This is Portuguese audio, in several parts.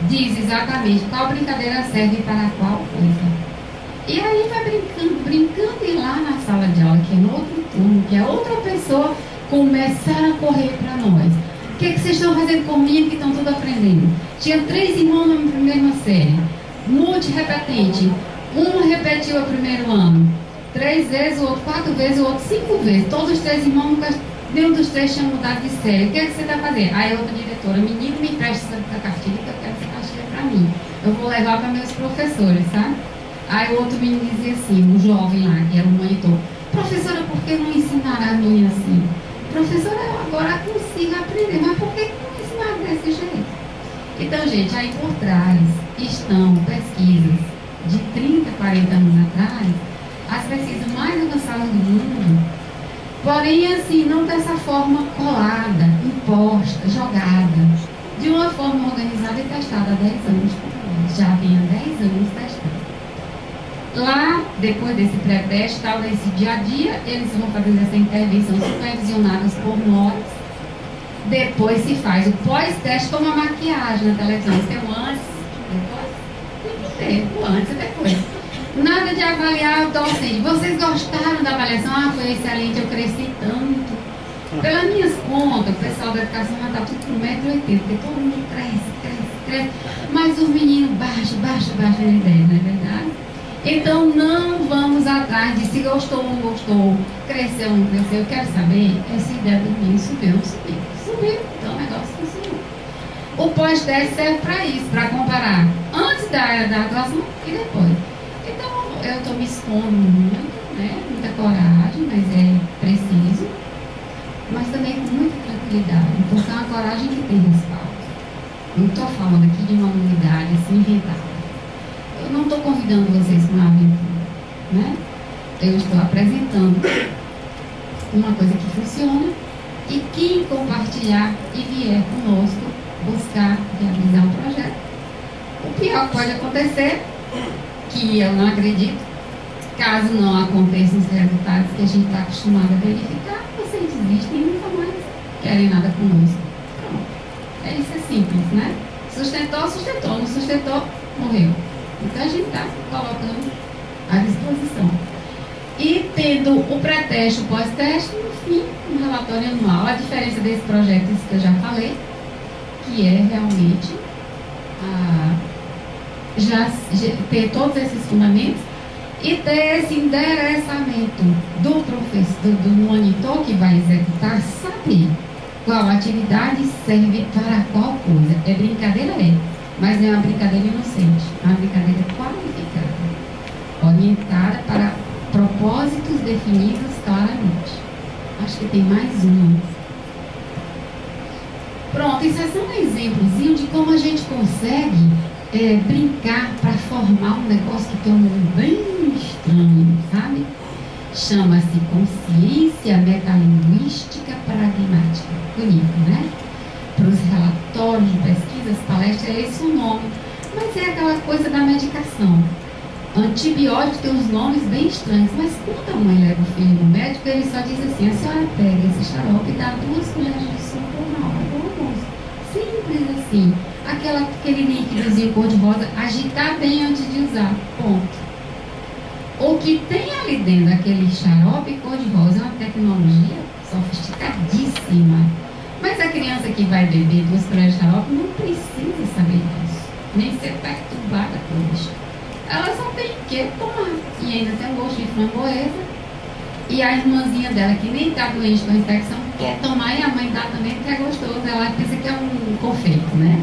diz exatamente qual brincadeira serve para qual coisa. E aí vai brincando e lá na sala de aula, que é no outro turno, que é outra pessoa, começaram a correr para nós. O que vocês estão fazendo comigo que estão tudo aprendendo? Tinha 3 irmãos na mesma série, multi-repetente. Um repetiu o primeiro ano 3 vezes, o outro 4 vezes, o outro 5 vezes. Todos os 3 irmãos, nunca, nenhum dos 3 tinha mudado de série. O que você está fazendo? Aí a outra diretora, menino, me empresta essa cartilha que eu quero essa cartilha para mim. Eu vou levar para meus professores, sabe? Aí o outro menino dizia assim, um jovem lá, que era o monitor: professora, por que não ensinaram a mim assim? Professora, eu agora consigo aprender, mas por que não ensinaram desse jeito? Então, gente, aí por trás estão pesquisas de 30, 40 anos atrás, as pesquisas mais avançadas do mundo, porém, assim, não dessa forma colada, imposta, jogada, de uma forma organizada e testada há 10 anos. Já vinha 10 anos testando. Lá, depois desse pré-teste, tal, desse dia a dia, eles vão fazer essa intervenção supervisionadas por nós. Depois se faz o pós-teste como a maquiagem na televisão. Tem o antes, depois, tem que ter o antes e depois. Nada de avaliar o docente. Vocês gostaram da avaliação? Ah, foi excelente, eu cresci tanto. Pelas minhas contas, o pessoal da educação já está tudo com 1,80 m, porque todo mundo cresce. Mas os meninos baixa na ideia, não é verdade? Então não vamos atrás de se gostou ou não gostou, cresceu ou não cresceu. Eu quero saber essa ideia do menino subiu ou não subiu. Subiu, então o negócio funcionou. O pós-teste serve para isso, para comparar antes da atuação e depois. Então eu estou me expondo muito, né? Muita coragem, mas é preciso, mas também com muita tranquilidade, porque é uma coragem que tem respaldo. Não estou falando aqui de uma unidade assim inventada. Eu não estou convidando vocês para uma aventura, né? Eu estou apresentando uma coisa que funciona, e quem compartilhar e vier conosco buscar realizar um projeto. O pior que pode acontecer, que eu não acredito, caso não aconteçam os resultados que a gente está acostumado a verificar, vocês desistem e nunca mais querem nada conosco. Pronto. Isso é simples, né? Sustentou, não sustentou, morreu. Então a gente está colocando à disposição. E tendo o pré-teste e o pós-teste, no fim, um relatório anual. A diferença desse projeto, isso que eu já falei, que é realmente já ter todos esses fundamentos e ter esse endereçamento do professor, do monitor que vai executar, saber qual atividade serve para qual coisa. É brincadeira, mas é uma brincadeira inocente, é uma brincadeira qualificada, orientada para propósitos definidos claramente. Acho que tem mais uma. Pronto, isso é só um exemplozinho de como a gente consegue brincar para formar um negócio que tem um nome bem estranho, sabe? Chama-se consciência metalinguística pragmática. Bonito, né? Para os relatórios de pesquisas, palestras, é esse o nome. Mas é aquela coisa da medicação. Antibiótico tem uns nomes bem estranhos, mas quando a mãe leva o filho no médico, ele só diz assim: a senhora pega esse xarope e dá 2 colheres de sopa na hora do almoço. Simples assim. Aquele líquidozinho cor-de-rosa, agitar bem antes de usar. Ponto. O que tem ali dentro daquele xarope cor-de-rosa é uma tecnologia sofisticadíssima. Mas a criança que vai beber 2 colheres de xarope não precisa saber disso, nem ser perturbada por isso. Ela só tem que tomar. E ainda tem um gosto de framboesa. E a irmãzinha dela, que nem está doente com a infecção, quer tomar, e a mãe dá também porque é gostoso. Ela pensa que é um confeito, né?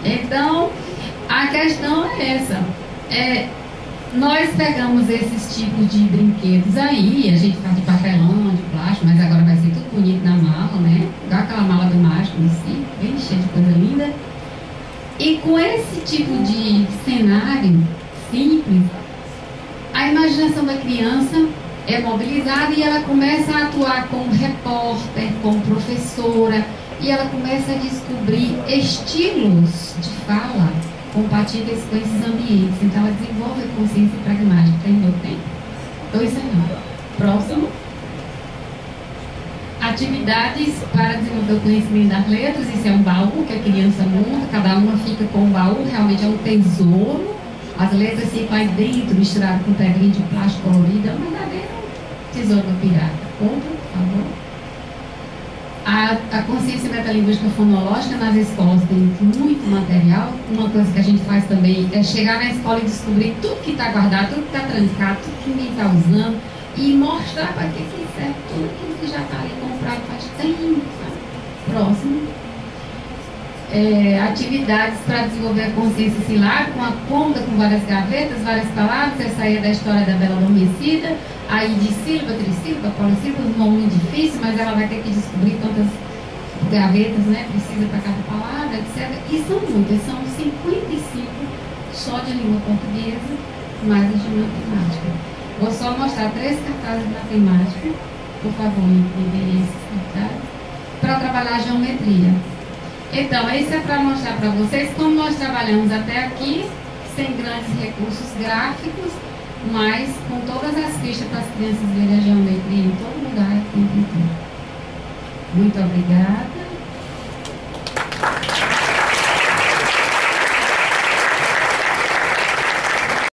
Então, a questão é essa. Nós pegamos esses tipos de brinquedos aí, a gente faz de papelão, de plástico, mas agora vai ser tudo bonito na mala, né? Igual aquela mala do mágico em si, bem cheia de coisa linda. E com esse tipo de cenário simples, a imaginação da criança é mobilizada e ela começa a atuar como repórter, como professora, e ela começa a descobrir estilos de fala compatíveis com esses ambientes. Então ela desenvolve a consciência pragmática. Tem meu tempo? 2 anos. Próximo. A Atividades para desenvolver o conhecimento das letras, isso é um baú que a criança monta, cada uma fica com um baú, realmente é um tesouro. As letras ficam aí dentro, misturadas com pedrinha de plástico colorida, é um verdadeiro tesouro do pirata. Outro, por favor. A consciência metalinguística fonológica nas escolas tem muito material. Uma coisa que a gente faz também é chegar na escola e descobrir tudo que está guardado, tudo que está trancado, tudo que ninguém está usando e mostrar para que serve tudo aquilo que já está ali comprado faz tempo. Próximo. Atividades para desenvolver a consciência silábica, com a cômoda com várias gavetas, várias palavras. Essa aí é da história da Bela Adormecida. Aí de sílaba, trissílaba, polissílaba, um nome muito difícil, mas ela vai ter que descobrir quantas gavetas, né, precisa para cada palavra, etc. E são muitas, são 55 só de língua portuguesa, mais as de matemática. Vou só mostrar 3 cartazes de matemática, por favor, imprimir esses cartazes, para trabalhar a geometria. Então, isso é para mostrar para vocês como nós trabalhamos até aqui, sem grandes recursos gráficos, mas com todas as pistas para as crianças verem a geometria em todo lugar. Muito obrigada.